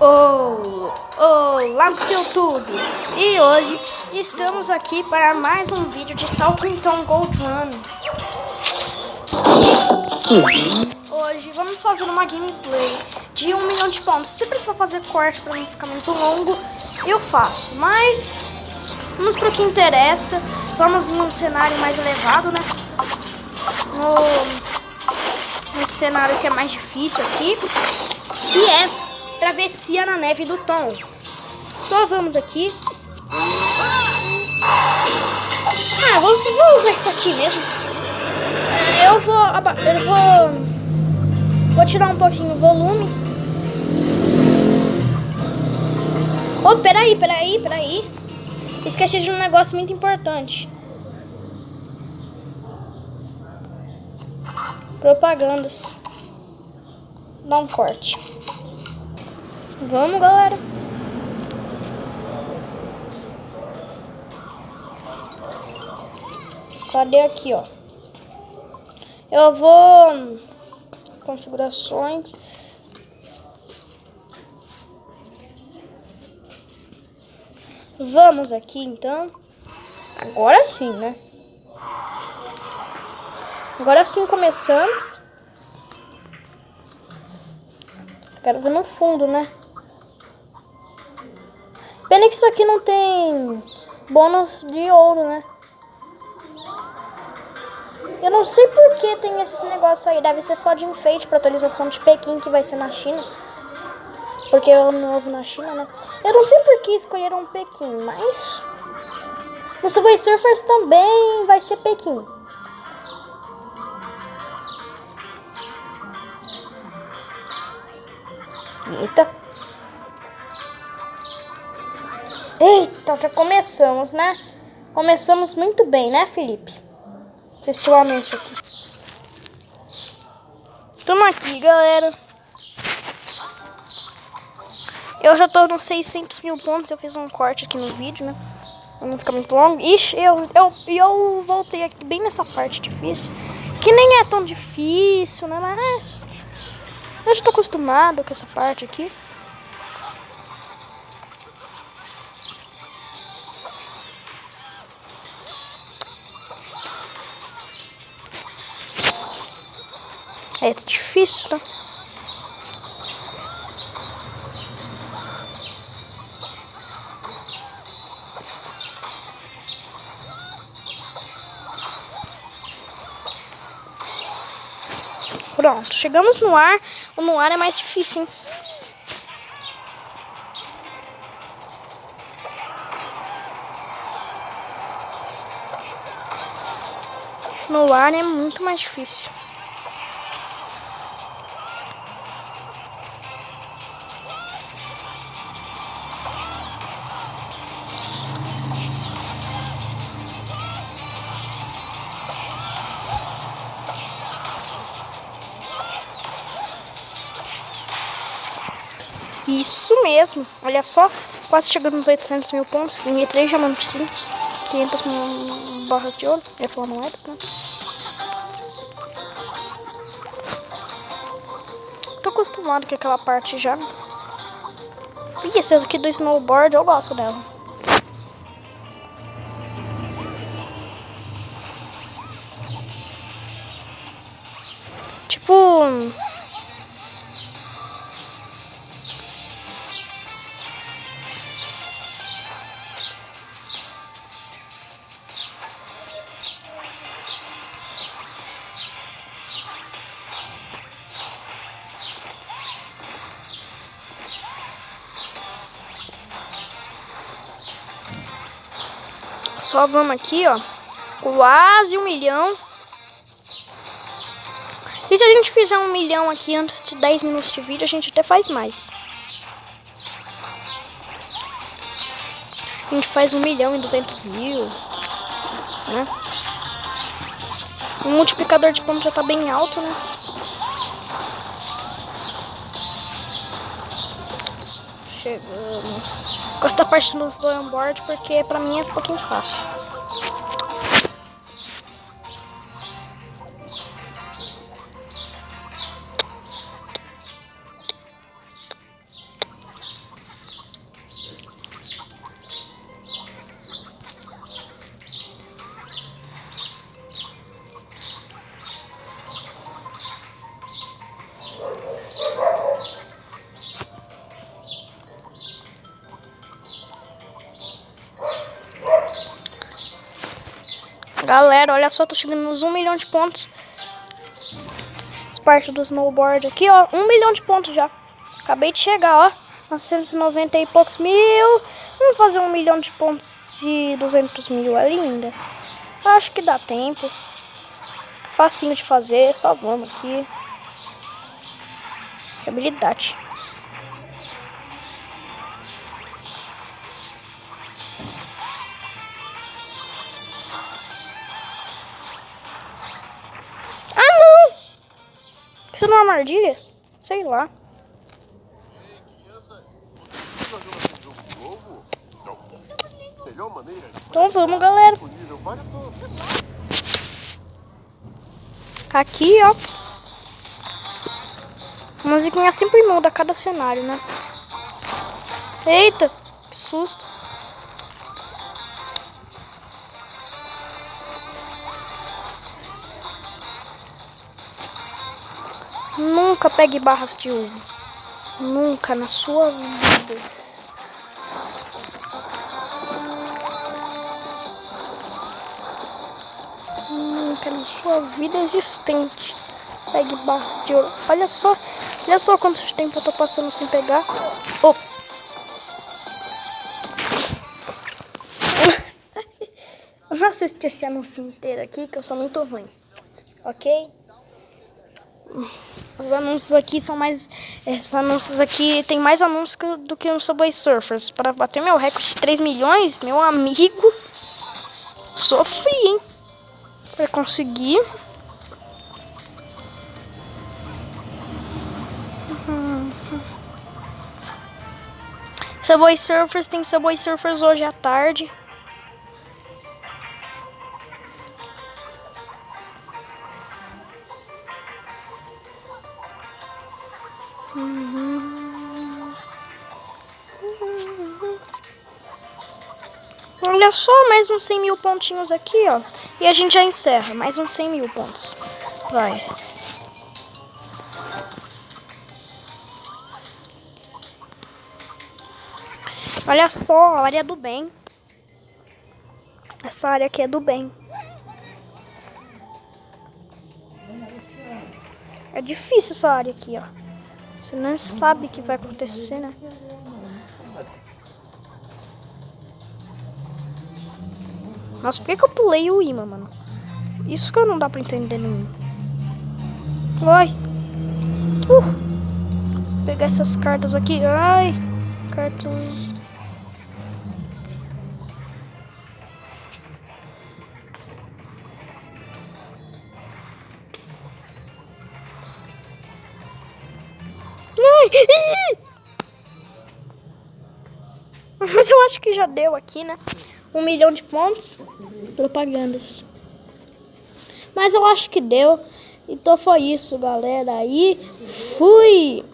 Olá no YouTube! E hoje estamos aqui para mais um vídeo de Talking Tom Gold Run. Hoje vamos fazer uma gameplay de 1 milhão de pontos. Se precisar fazer corte para não ficar muito longo, eu faço. Mas vamos para o que interessa. Vamos em um cenário mais elevado, né? No cenário que é mais difícil aqui, que é Travessia na Neve do Tom. Só vamos aqui. Vou usar isso aqui mesmo. Vou tirar um pouquinho o volume. Oh, peraí. Esqueci de um negócio muito importante. Propagandas. Dá um corte. Vamos, galera. Cadê aqui, ó? Eu vou... configurações. Vamos aqui, então. Agora sim, né? Agora sim começamos. Quero ver no fundo, né? Pena que isso aqui não tem bônus de ouro, né? Eu não sei por que tem esses negócios aí. Deve ser só de enfeite para atualização de Pequim, que vai ser na China. Porque é o ano novo na China, né? Eu não sei por que escolheram Pequim, mas... no Subway Surfers também vai ser Pequim. Eita, já começamos, né? Começamos muito bem, né, Felipe? Assistiu o anúncio aqui. Tamo aqui, galera. Eu já tô nos 600 mil pontos. Eu fiz um corte aqui no vídeo, né? Pra não ficar muito longo. Ixi, eu voltei aqui bem nessa parte difícil. Que nem é tão difícil, né? Mas eu já tô acostumado com essa parte aqui. É difícil, né? Pronto, chegamos no ar. O no ar é mais difícil, hein? No ar é muito mais difícil. Isso mesmo, olha só, quase chegando nos 800 mil pontos. Ganhei 3 diamantezinhos, 500 barras de ouro, ia falar moedas, né? Tô acostumado com aquela parte já. Ih, essa aqui do snowboard eu gosto dela. Tipo... só vamos aqui, ó. Quase 1 milhão. E se a gente fizer 1 milhão aqui antes de 10 minutos de vídeo, a gente até faz mais. A gente faz 1 milhão e 200 mil, né? O multiplicador de pontos já tá bem alto, né? Chegamos. Gosto da parte do snowboard porque pra mim é um pouquinho fácil. Galera, olha só, tô chegando nos 1 milhão de pontos. As partes do snowboard aqui, ó. 1 milhão de pontos já. Acabei de chegar, ó. 990 e poucos mil. Vamos fazer 1 milhão de pontos de 200 mil ali ainda. Acho que dá tempo. Facinho de fazer, só vamos aqui. Que habilidade. Ah, não! Isso não é uma armadilha? Sei lá. Então vamos, galera. Aqui, ó. A musiquinha sempre muda a cada cenário, né? Eita, que susto. Nunca pegue barras de ouro. Nunca na sua vida. Nunca na sua vida existente. Pegue barras de ouro. Olha só quanto tempo eu tô passando sem pegar. Oh. Eu não assisti esse anúncio inteiro aqui, que eu sou muito ruim. Ok? Os anúncios aqui são mais... Esses anúncios aqui tem mais anúncios do que no Subway Surfers. Para bater meu recorde de 3 milhões, meu amigo, sofri, hein? Para conseguir. Subway Surfers, tem Subway Surfers hoje à tarde. Olha só, mais uns 100 mil pontinhos aqui, ó. E a gente já encerra. Mais uns 100 mil pontos. Vai. Olha só, a área do bem. Essa área aqui é do bem. É difícil essa área aqui, ó. Você não sabe o que vai acontecer, né? Nossa, por que eu pulei o imã, mano? Isso que não dá pra entender nenhum. Ai. Vou pegar essas cartas aqui. Ai. Cartas... Mas eu acho que já deu aqui, né? 1 milhão de pontos. Propagandas. Mas eu acho que deu. Então foi isso, galera. Aí, fui!